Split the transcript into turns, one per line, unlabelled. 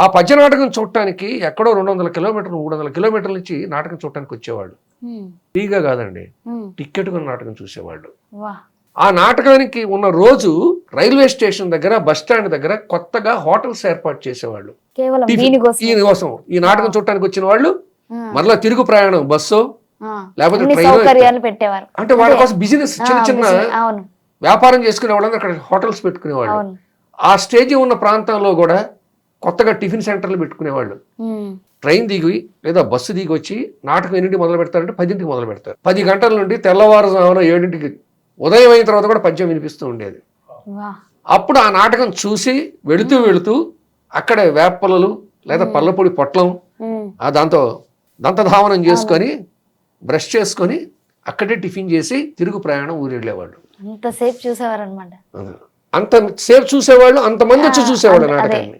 ఆ పద్య నాటకం చూడటానికి ఎక్కడో 200 కిలోమీటర్లు 300 కిలోమీటర్ల నుంచి నాటకం చూడటానికి వచ్చేవాళ్ళు. ఫ్రీగా కాదండి, టికెట్ కొని నాటకం చూసేవాళ్ళు. ఆ నాటకానికి ఉన్న రోజు రైల్వే స్టేషన్ దగ్గర, బస్ స్టాండ్ దగ్గర కొత్తగా హోటల్స్ ఏర్పాటు చేసేవాళ్ళు. దీనికోసం ఈ నాటకం చూడటానికి వచ్చిన వాళ్ళు మరలా తిరుగు ప్రయాణం బస్సు లేకపోతే ట్రైన్
పెట్టేవారు.
అంటే వాళ్ళ కోసం బిజినెస్ చిన్న చిన్న వ్యాపారం చేసుకునే వాళ్ళని అక్కడ హోటల్స్ పెట్టుకునేవాళ్ళు. ఆ స్టేజ్ ఉన్న ప్రాంతంలో కూడా కొత్తగా టిఫిన్ సెంటర్లు పెట్టుకునేవాళ్ళు. ట్రైన్ దిగి లేదా బస్సు దిగి వచ్చి నాటకం 8ంటికి మొదలు పెడతారంటే 10ంటికి మొదలు పెడతారు. 10 గంటల నుండి తెల్లవారుజామున 7ంటికి ఉదయం అయిన తర్వాత కూడా పద్యం వినిపిస్తూ ఉండేది. అప్పుడు ఆ నాటకం చూసి వెళుతూ అక్కడ వేపలలు లేదా పళ్ళపొడి పొట్లం దాంతో దంతధావనం చేసుకొని బ్రష్ చేసుకొని అక్కడే టిఫిన్ చేసి తిరుగు ప్రయాణం ఊరు వెళ్ళేవాళ్ళు.
అంతసేపు చూసేవారు అనమాట.
అంత సేపు చూసేవాళ్ళు, అంతమంది వచ్చి చూసేవాళ్ళు నాటకాన్ని.